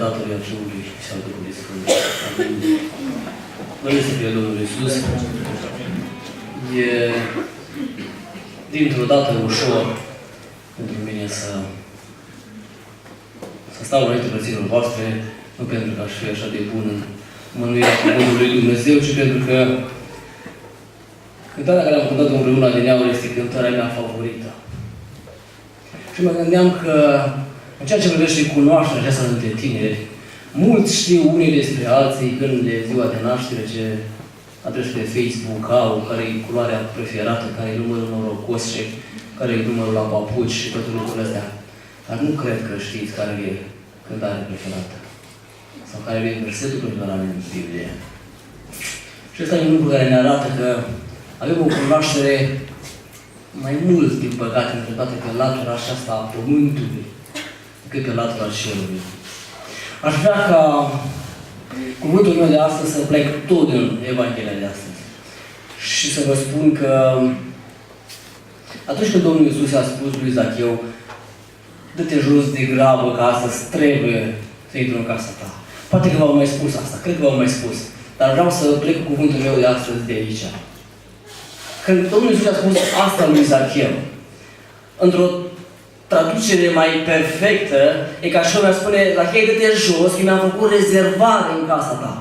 Tatălui, a Fiului și al Duhului Sfânt. Amin. Glorios să fie Domnul Iisus. E dintr-o dată ușor pentru mine să stau înainte frăților voastre, nu pentru că aș fi așa de bun în mânuirea Cuvântului lui Dumnezeu, ci pentru că cântarea care am cântat împreună adineauri este cântarea mea favorită. Și mă gândeam că în ceea ce privește cunoașterea aceasta dintre tineri, mulți știu unii despre alții când de ziua de naștere, ce adrese pe Facebook au, care e culoarea preferată, care e numărul norocos și care e numărul la papuci și toate lucrurile astea. Dar nu cred că știți care e cântarea preferată. Sau care e versetul preferat în Biblie. Și ăsta e un lucru care ne arată că avem o cunoaștere mai mult, din păcate, întrebată pe latura aceasta a pământului, decât pe latura cerului. Aș vrea ca cuvântul meu de astăzi să plec tot din Evanghelia de astăzi. Și să vă spun că atunci când Domnul Iisus a spus lui Zacheu, dă-te jos de grabă că astăzi trebuie să intru în casa ta. Poate că v-au mai spus asta, cred că v-au mai spus. Dar vreau să plec cu cuvântul meu de astăzi de aici. Când Domnul Iisus a spus asta lui Zacheu, într-o traducere mai perfectă, e ca și cum mi-a spune, Zacheu, dă-te jos, că mi-am făcut rezervare în casa ta.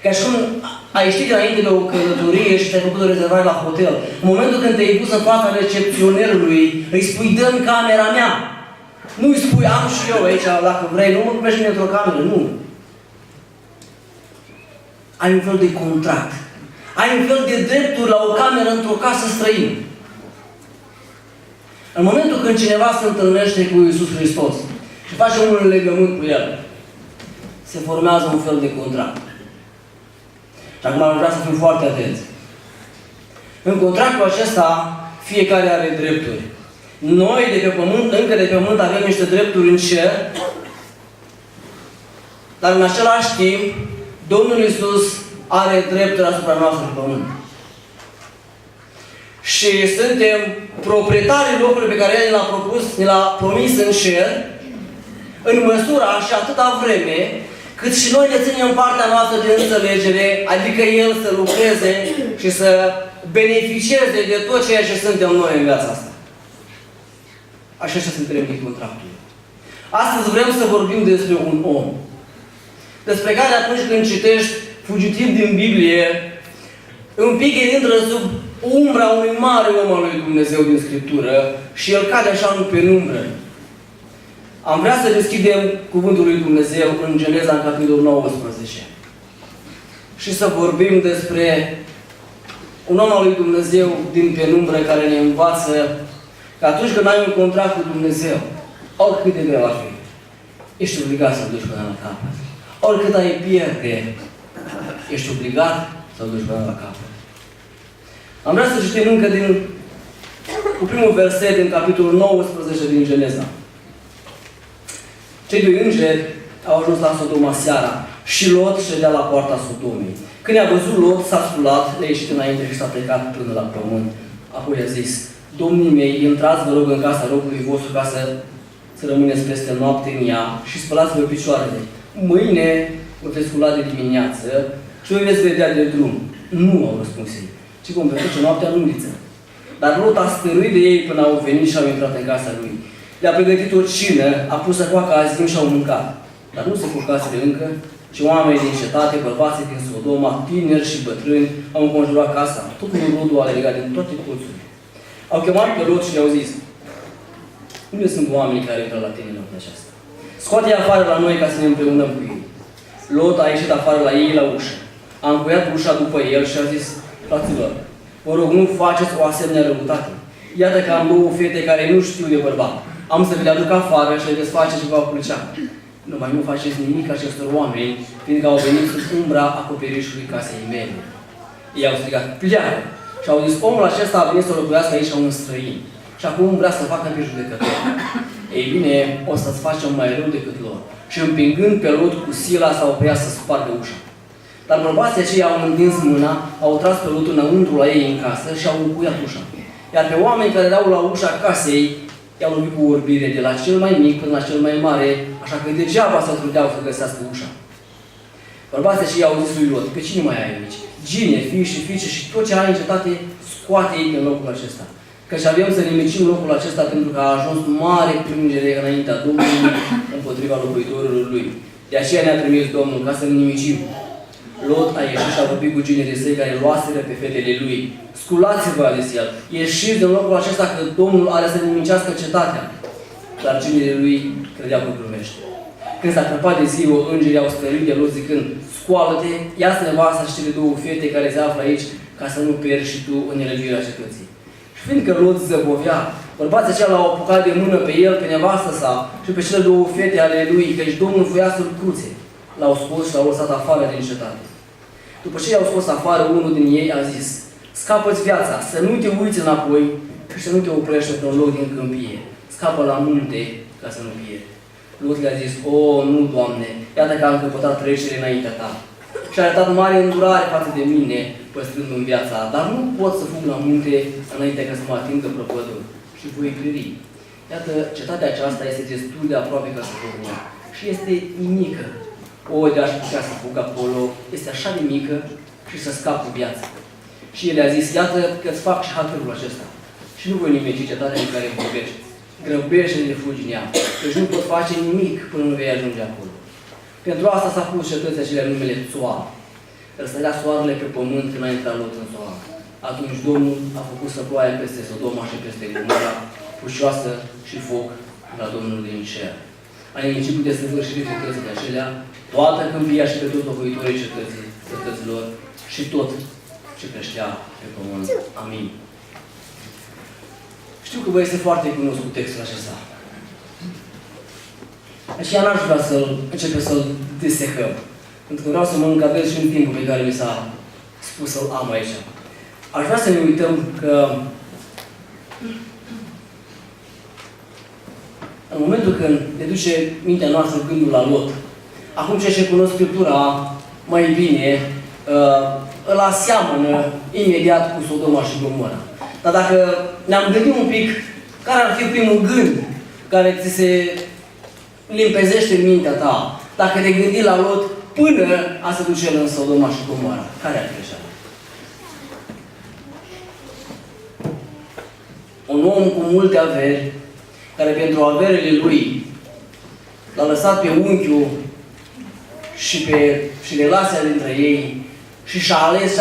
Ca și cum ai ști înainte de o călătorie și ți-ai făcut o rezervare la hotel. În momentul când te-ai pus în fața recepționerului, îi spui, dă-mi camera mea. Nu îi spui, am și eu aici, dacă vrei, nu mă mergi mine într-o cameră, nu. Ai un fel de contract. Ai un fel de drepturi la o cameră într-o casă străină. În momentul când cineva se întâlnește cu Iisus Hristos și face un legământ cu El, se formează un fel de contract. Și acum am vrea să fim foarte atenți. În contractul acesta, fiecare are drepturi. Noi, de pe pământ, încă de pe pământ, avem niște drepturi în cer, dar în același timp, Domnul Iisus are drepturi asupra noastră pe pământ. Și suntem proprietarii locului pe care El ne l-a propus, ne l-a promis în cer, în măsura și atâta vreme, cât și noi ne ținem partea noastră de înțelegere, adică El să lucreze și să beneficieze de tot ceea ce suntem noi în viața asta. Așa se trebuie contractul. Astăzi vrem să vorbim despre un om, despre care atunci când citești fugitiv din Biblie, un pic intră sub umbra unui mare om al lui Dumnezeu din Scriptură și el cade așa în penumbră. Am vrea să deschidem Cuvântul lui Dumnezeu în Geneza, în capitolul 19. Și să vorbim despre un om al lui Dumnezeu din penumbră care ne învață că atunci când ai un contract cu Dumnezeu, oricât de greu ar fi, ești obligat să-l duci până la capăt. Oricât ai pierde, ești obligat să-l duci până la capăt. Am vrea să citim încă cu primul verset din capitolul 19 din Geneza. Cei doi îngeri au ajuns la Sodoma seara și Lot ședea la poarta Sodomei. Când i-a văzut Lot, s-a sculat, le-a ieșit înainte și s-a plecat până la pământ. Apoi a zis, domnii mei, intrați, vă rog, în casa robului vostru ca să rămâneți peste noapte în ea și spălați-vă picioarele. Mâine vă veți scula de dimineață și vă veți vedea de drum. Nu au răspuns ei, ci vom petrece noaptea în uliță. Dar Lot a stăruit de ei până au venit și au intrat în casa lui. Le-a pregătit o cină, a pus să coacă azim și au mâncat. Dar nu se culcaseră încă, ci oamenii din cetate, bărbații din Sodoma, tineri și bătrâni, au înconjurat casa. Tot rodul a legat din toate colțurile. Au chemat pe Lot și i-au zis, unde sunt oamenii care intră la tine în noaptea aceasta? Scoate-i afară la noi ca să ne împreunăm cu ei. Lot a ieșit afară la ei la ușă. A încuiat ușa după el și a zis, fraților, vă rog, nu faceți o asemenea răutate. Iată că am două fete care nu știu de bărbat. Am să vi le aduc afară și le desface și vă culcea. Numai nu faceți nimic acestor oameni, fiindcă au venit sub umbra acoperișului casei mele. Ei au strigat, pleacă! Și au zis, omul acesta a venit să locuiască aici un străin. Și acum vrea să facă pe judecător. Ei bine, o să-ți facem mai rău decât lor. Și împingând pe Lot cu sila s-au opriat să spargă ușa. Dar bărbații aceia au întins mâna, au tras pe Lot înăuntru la ei în casă și au încuiat ușa. Iar pe oameni care erau la ușa casei, i-au lovit cu orbire de la cel mai mic până la cel mai mare, așa că degeaba se trudeau să găsească ușa. Bărbații și i-au zis lui Lot, pe cine mai ai aici? Gine, fii și fiice și tot ce ai în cetate, scoate ei din locul acesta. Căci avem să nimicim locul acesta pentru că a ajuns mare plângere înaintea Domnului împotriva locuitorilor lui. De aceea ne-a trimis Domnul ca să-l nimicim. Lot a ieșit și a vorbit cu ginerii săi care luaseră pe fetele lui. Sculați-vă, a zis el, ieșiți din locul acesta că Domnul are să nimicească cetatea. Dar ginerii lui credeau că glumește. Când s-a crăpat de ziua, îngerii au stăruit de Lot zicând, scoală-te, ia-ți nevasta și cele două fete care se află aici, ca să nu pierzi și tu în nelegiuirea cetății. Și fiindcă Lot zăbovea, bărbații aceia l-au apucat de mână pe el, pe nevastă sa și pe cele două fete ale lui, căci Domnul voia să-l cruțe. L-au scos și l-au lăsat afară din cetate. După ce i-au scos afară, unul din ei a zis, scapă-ți viața, să nu te uiți înapoi și să nu te oprești într-un loc din câmpie. Scapă la munte ca să nu pieri. Lot le-a zis, o, nu, Doamne, iată că am căpătat trăieștere înaintea ta. Și a arătat mare îndurare față de mine, păstrându-mi viața, dar nu pot să fug la munte înainte ca să mă atingă prăpădul și voi pieri. Iată, cetatea aceasta este destul de aproape ca să fug ea. Și este mică. O, de-aș putea să fug acolo, este așa de mică și să scap cu viața. Și el a zis, iată că îți fac și hatărul acesta. Și nu voi nimeci cetatea în care vorbești. Grăbește de fugi în ea, căci nu pot face nimic până nu vei ajunge acolo. Pentru asta s-a pus cetății acelea numele Țoar. Răsărea soarele pe pământ când a intrat Lot în Țoar. Atunci Domnul a făcut să ploaie peste Sodoma și peste Gomora, pușoasă și foc la Domnul din cer. A nimicit cu desăvârșire cetățile acelea, toată câmpia și pe toți locuitorii cetăților și tot ce creștea pe pământ. Amin. Știu că vă este foarte cunoscut textul acesta. Așa n-aș vrea să începe să-l desecăm. Pentru că vreau să mă încadrez și în timpul pe care mi s-a spus să-l am aici. Aș vrea să ne uităm că în momentul când ne duce mintea noastră gândul la Lot, acum ceea ce cunosc Scriptura mai bine, îl aseamănă imediat cu Sodoma și Gomora. Dar dacă ne-am gândit un pic, care ar fi primul gând care ți se limpezește în mintea ta, dacă te gândi la Lot până a se duce el în Sodoma și Gomora, care ar fi așa? Un om cu multe averi, care pentru averele lui l-a lăsat pe unchiul și relația dintre ei și și-a ales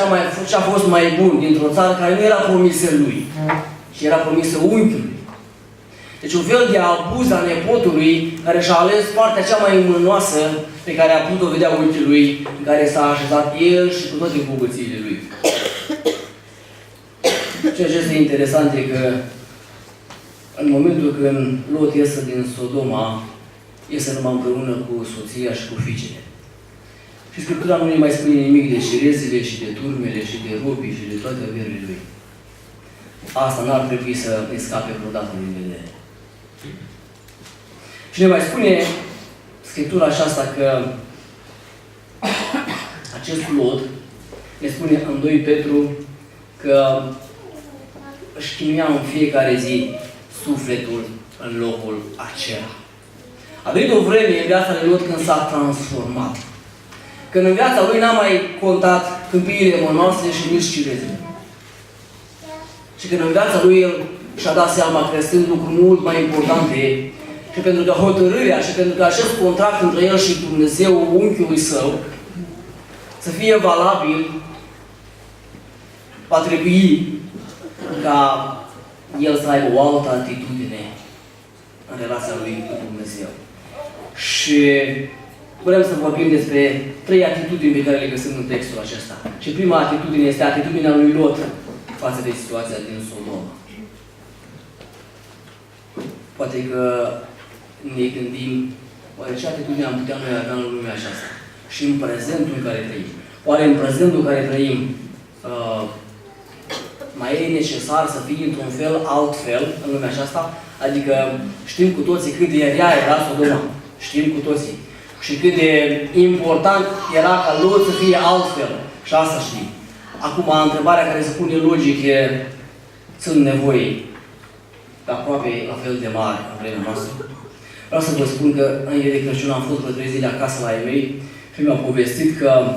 ce a fost mai bun dintr-o țară care nu era promisă lui, ci era promisă unchiului. Deci un fel de abuz al nepotului care și-a ales partea cea mai mânoasă pe care a putut-o vedea unchiul lui, în care s-a așezat el și cu toate bogățiile lui. Ceea ce este interesant e că în momentul când Lot iese din Sodoma, iese numai împreună cu soția și cu fiicele. Și Scriptura nu ne mai spune nimic de șerezile și de turmele și de robii și de toate averile lui. Asta n-ar trebui să ne scape vreodată din vedere. Și ne mai spune Scriptura aceasta că acest Lot, ne spune în 2 Petru că își chinuia în fiecare zi sufletul în locul acela. A venit o vreme în viața lui Lot când s-a transformat. Când în viața lui n-a mai contat câmpiile mănoase și nici cirezile. Și când în viața lui el și-a dat seama că sunt lucruri mult mai importante și pentru că hotărârea și pentru că acest contract între el și Dumnezeu, unchiului său, să fie valabil, va trebui ca el să aibă o altă atitudine în relația lui cu Dumnezeu. Și vrem să vorbim despre 3 atitudini pe care le găsim în textul acesta. Și prima atitudine este atitudinea lui Lot față de situația din Sodoma. Poate că ne gândim, oare ce atitudine am putea noi avea în lumea aceasta? Și în prezentul în care trăim. Oare în prezentul în care trăim mai e necesar să fii într-un fel, altfel, în lumea aceasta? Adică știm cu toții cât de rea era Sodoma. Știm cu toții. Și cât de important era ca Lot să fie altfel. Și asta știm. Acum, întrebarea care se pune logic e, sunt nevoi aproape la fel de mari în vremea noastră. Vreau să vă spun că în ieri de Crăciun am fost vreo 3 zile acasă la ei mei și mi-au povestit că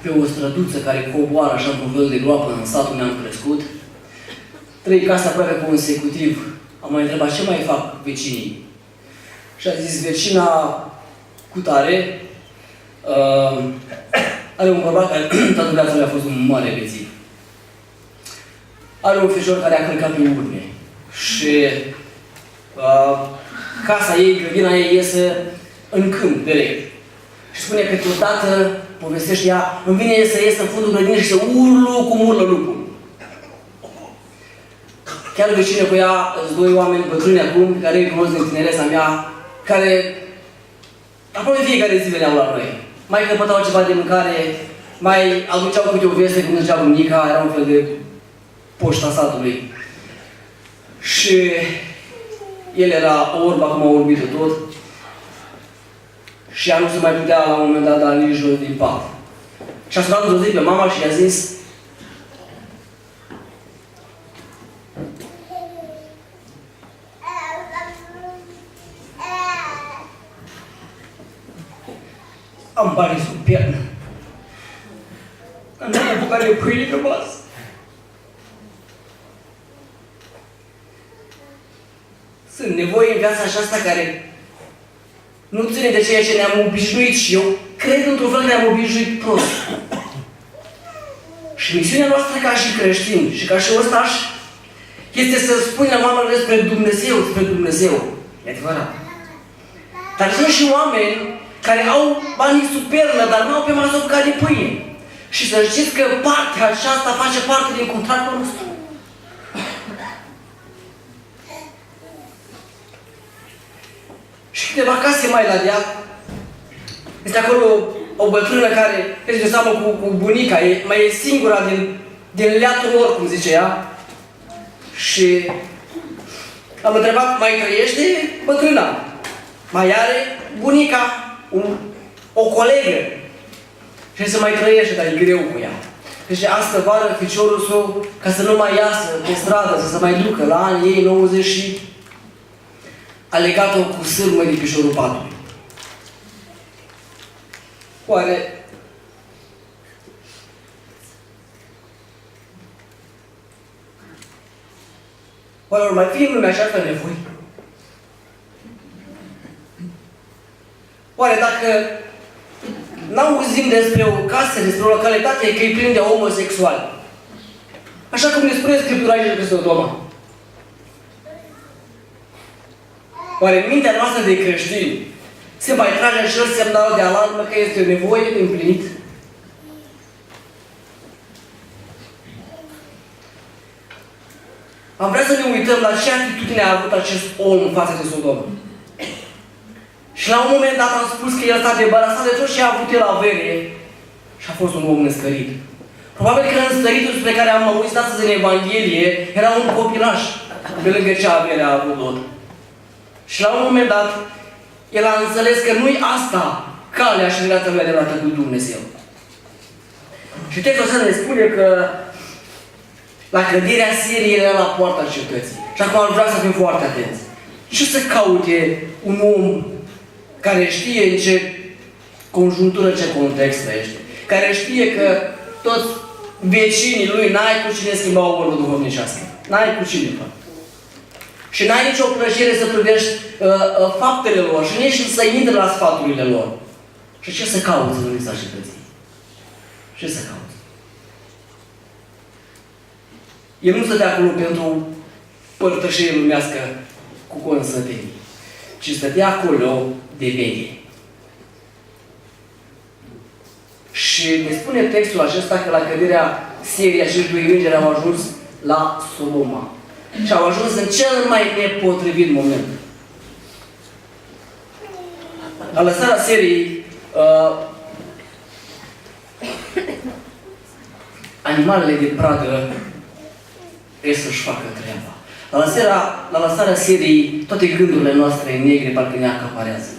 pe o străduță care coboară așa într-un fel de groapă în satul unde am crescut, 3 case aproape consecutiv, am mai întrebat ce mai fac vecinii. Și a zis, vecina cutare are un bărbat care toată viața lui a fost un mare bețiv. Are un fișor care a călcat pe urme și casa ei, grădina ei iese în câmp direct. Și spune că câteodată, povestește ea, îmi vine să ies în fundul grădinii și să urlu cum urlă lupul. Chiar vecine cu ea, sunt 2 oameni bătrâni acum, care îi cunosc din tinereța mea, care aproape fiecare zi veneau la noi. Mai căpătau ceva de mâncare, mai aduceau câte o veste cum zicea bunica, era un fel de poșta satului. Și el era orb, acum a orbit de tot. Și ea nu se mai putea la un moment dat da nici jos din pat. Și a sunat într-o zi pe mama și i-a zis: am bani sub piernă. Am dat o bucare de pâine pe masă. Sunt nevoi în viața aceasta care nu ține de ceea ce ne-am obișnuit și eu cred într-un fel că ne-am obișnuit prost. Și misiunea noastră ca și creștini și ca și ostași este să spunem oamenilor despre Dumnezeu, despre Dumnezeu. E adevărat. Dar sunt și oameni care au banii sub pernă, dar nu au pe masă o bucată de pâine. Și să știți că partea aceasta face parte din contractul nostru. Și câteva case mai la deal, este acolo o bătrână care este de seamă cu bunica, mai e singura din leatul lor, cum zice ea. Și am întrebat, mai trăiește bătrâna? Mai are bunica o colegă. Și să mai trăiește, dar e greu cu ea. Deci astă vară ficiorul său, ca să nu mai iasă pe stradă, să se mai ducă la anii ei 90 și a legat-o cu sârmă din pișorul patului. Oare or mai fi în lumea așa fără nevoi? Oare dacă n-auzim despre o casă, despre o localitate că e plin de homosexuali, așa cum ne spune Scriptura aici despre Sodoma, oare în mintea noastră de creștini se mai trage acel semnal de alarmă că este o nevoie de împlinit? Am vrea să ne uităm la ce atitudine a avut acest om față de Sodoma. Și la un moment dat am spus că el s-a debarasat de tot ce a avut el avere și a fost un om născărit. Probabil că născăritul despre care am auzit astăzi în Evanghelie era un copilaș, pe lângă ce avere a avut Lot. Și la un moment dat, el a înțeles că nu-i asta calea și relația lui adevărată cu Dumnezeu. Și textul ăsta ne spune că la clădirea Siriei era la poarta cetății. Și acum ar vrea să fim foarte atenți. Ce să caute un om care știe în ce conjunctură, ce context trăiește? Care știe că toți vecinii lui n-ai cu cine schimba o vorbă duhovnicească. N-ai cu cine, fapt. Și n-ai nicio plăcere să privești faptele lor și nici să intri la sfaturile lor. Și ce să cauți în lista cetății? Ce să cauți? El nu stătea acolo pentru părtășie lumească cu consătenii, ci stătea acolo de veche. Și ne spune textul acesta că la căderea Siriei acești 2 îngeri au ajuns la Sodoma. Și au ajuns în cel mai nepotrivit moment. La lăsarea Siriei, animalele de pradă trebuie să-și facă treaba. La lăsarea Siriei, toate gândurile noastre negre parcă ne acaparează.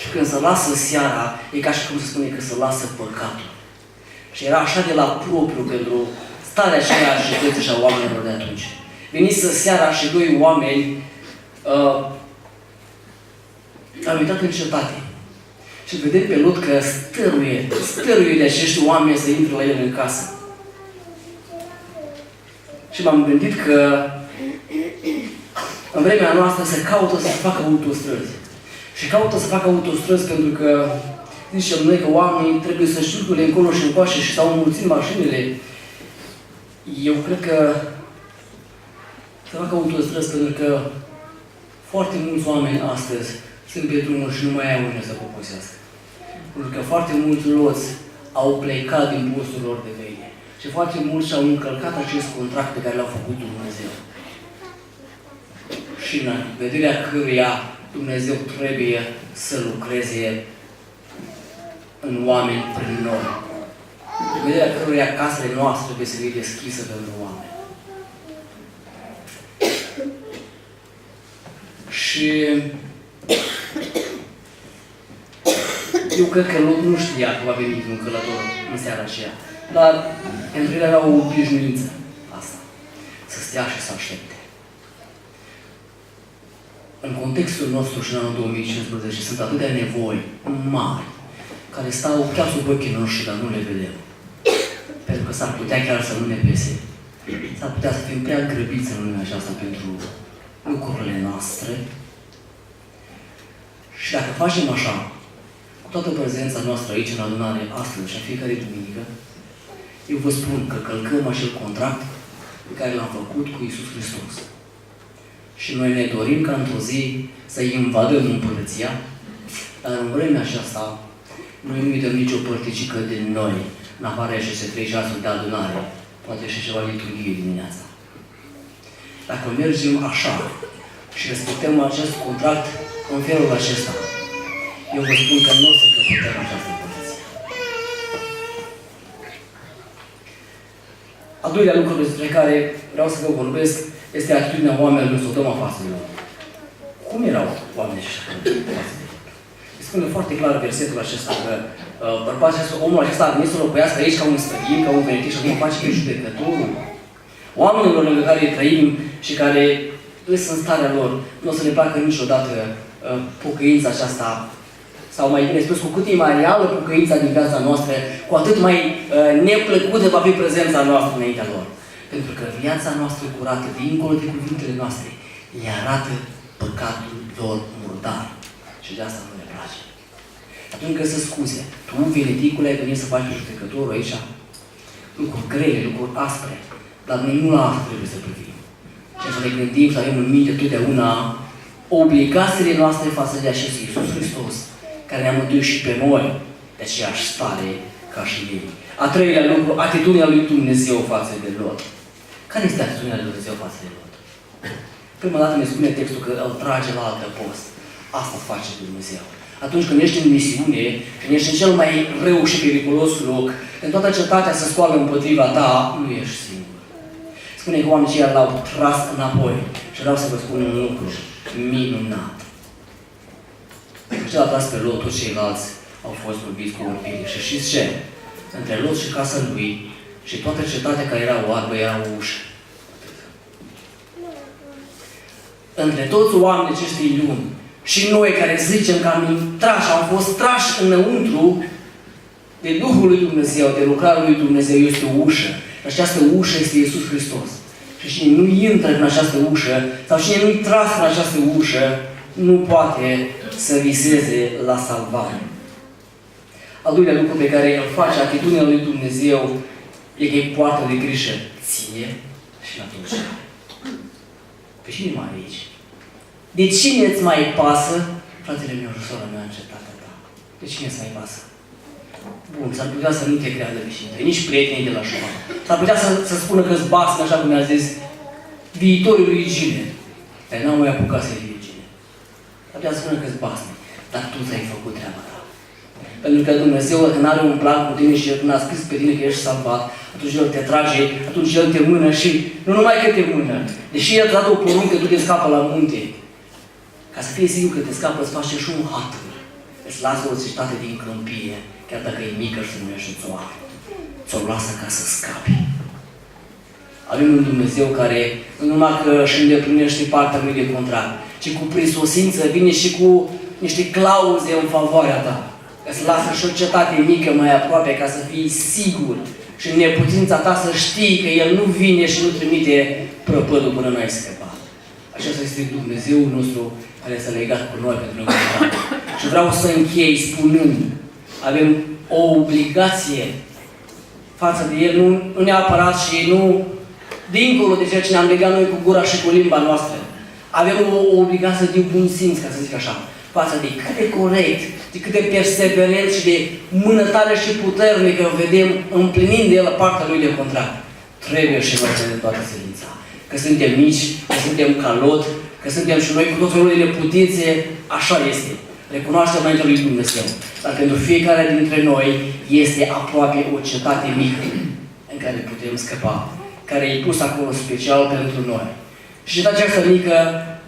Și când se lasă seara, e ca și cum se spune că se lasă păcatul. Și era așa de la propriu pentru starea aceea a cetății și a oamenilor de atunci. Veniți seara și 2 oameni a uitat în cetate. Și vede pe Lot că stăruie de acești oameni să intre la el în casă. Și m-am gândit că în vremea noastră se caută să facă autostrăzi. Și caută să facă autostrăzi pentru că zicem noi că oamenii trebuie să circule încolo și încoace și s-au înmulțit mașinile. Eu cred că să facă autostrăzi pentru că foarte mulți oameni astăzi sunt pe drumuri și nu mai au unde să poposească. Pentru că foarte mulți loți au plecat din postul lor de veche. Și foarte mulți și-au încălcat acest contract pe care l-au făcut Dumnezeu. Și în vederea căruia Dumnezeu trebuie să lucreze în oameni prin noi. În vederea căruia casele noastre trebuie să fie deschisă pentru oameni. Și eu cred că Lot nu știa că va veni un călător în seara aceea. Dar pentru el era o obișnuință asta. Să stea și să aștepte. În contextul nostru și în anul 2015 sunt atâtea nevoi mari care stau chiar sub ochii noștri, dar nu le vedem. Pentru că s-ar putea chiar să nu ne pese. S-ar putea să fim prea grăbiți în lumea aceasta pentru lucrurile noastre. Și dacă facem așa, cu toată prezența noastră aici în adunare, astăzi și în fiecare duminică, eu vă spun că călcăm acel contract pe care l-am făcut cu Iisus Hristos. Și noi ne dorim ca într-o zi să invadăm împărăția, dar în vremea aceasta noi nu uităm nicio părticică din noi, în afară aceste 3 ceasuri de adunare, poate și ceva liturghie dimineața. Dacă mergem așa și respectăm acest contract în felul acesta, eu vă spun că nu o să căpătăm această împărăție. Al doilea lucru despre care vreau să vă vorbesc este atitudinea oamenilor în Sodoma față de Lot. Cum erau oamenii ăștia față de Lot? Spune foarte clar versetul acesta că bărbatul acesta, omul acesta a venit să locuiască aici ca un străin, ca un venit și acum face pe judecătorul. Oamenilor lângă care trăim și care sunt în starea lor, nu o să ne placă niciodată pocăința aceasta, sau mai bine spus, cu cât e mai reală pocăința din viața noastră, cu atât mai neplăcută va fi prezența noastră înaintea lor. Pentru că viața noastră curată, dincolo de cuvintele noastre, îi arată păcatul lor murdar. Și de asta nu ne place. Atunci că să scuze, tu, veneticule, ai venit să faci pe judecătorul aici? Lucruri grele, lucruri aspre. Dar noi nu la asta trebuie să privim. Și să ne gândim, să avem în minte totdeauna obligațiile noastre față de acest Iisus Hristos, care ne-a mântuit și pe noi de aceeași stare ca și ei. A treilea lucru, atitudinea lui Dumnezeu față de Lot. Care este atitudinea lui Dumnezeu față de Lot? Prima dată ne spune textul că îl trage la altă post. Asta face Dumnezeu. Atunci când ești în misiune, când ești în cel mai rău și periculos loc, când toată cetatea se scoală împotriva ta, nu ești singur. Spune că oamenii aceia l-au tras înapoi. Și vreau să vă spun un lucru minunat. Ce l-a tras pe Lot, toți ceilalți au fost vorbiți cu orpire. Și știți ce? Între Lot și casa lui și toată cetatea care era oarbă era o ușă. Între toți oamenii acestei lumi și noi care zicem că am fost trași înăuntru de Duhul lui Dumnezeu, de lucrarea lui Dumnezeu, este o ușă. Această ușă este Iisus Hristos. Și cine nu intră în această ușă, sau cine nu-i tras în această ușă, nu poate să viseze la salvare. Al doilea lucru pe care îl face atitudinea lui Dumnezeu e că îi poartă de grijă ție și la toți. Pe cine mai e aici? De cine îți mai pasă? Fratele meu și sora mea în cetatea ta. De cine îți mai pasă? Bun, s-ar putea să nu te creadă vecinite, nici prietenii de la școală. S-ar putea să spună că-ți basme, așa cum mi-a zis, viitorul lui Gine. Dar n-am mai apucat să fie Gine. S-ar putea să spună că-ți basme. Dar tu ți-ai făcut treaba ta. Pentru că Dumnezeu, când are un plan cu tine și când a scris pe tine că ești salvat, atunci El te trage, atunci El te mână și nu numai că te mână. Deși El te-a dat o poruncă, tu te scapă la munte. Ca să fie sigur că te scapă, îți face și un hatăr. Îți lasă o cetate din câmpie, chiar dacă e mică și se numește țoară. Ți-o lasă ca să scapi. Avem un Dumnezeu care nu numai că își îndeplinește partea lui de contract, ci cu prisosință vine și cu niște clauze în favoarea ta. Că să lasă și o cetate mică mai aproape ca să fii sigur și în neputința ta să știi că El nu vine și nu trimite prăpădul până n-ai scăpat. Așa este Dumnezeul nostru care s-a legat cu noi pentru noi. Și vreau să închei spunând, avem o obligație față de El, nu neapărat și nu dincolo de ceea ce ne-am legat noi cu gura și cu limba noastră. Avem o obligație de bun simț, ca să zic așa, față de cât de corect, de cât de perseverent și de mână tare și puternică vedem împlinind de El partea Lui de contract. Trebuie și noi să ne toată silința. Că suntem mici, că suntem calot, că suntem și noi cu tot felul de neputințe, așa este. Recunoaștem înaintea Lui Dumnezeu. Dar pentru fiecare dintre noi este aproape o cetate mică în care putem scăpa, care e pus acolo special pentru noi. Și cetatea aceasta mică,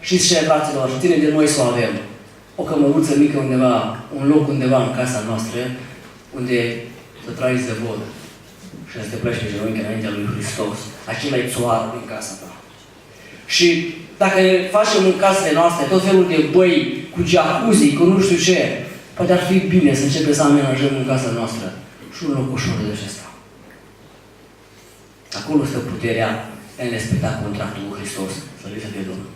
știți ce, fraților, ține de noi să o avem. O cămăruță mică undeva, un loc undeva în casa noastră, unde să trai zăvod și să te pleci pe genunchi înaintea Lui Hristos. Acela e țoară din casa ta. Și dacă facem în casele noastre tot felul de băi, cu jacuzzi, cu nu știu ce, poate ar fi bine să începem să amenajăm în casa noastră și un loc ușor de acesta. Acolo stă puterea în respecta contractul cu Hristos. Să-L fie Domnul.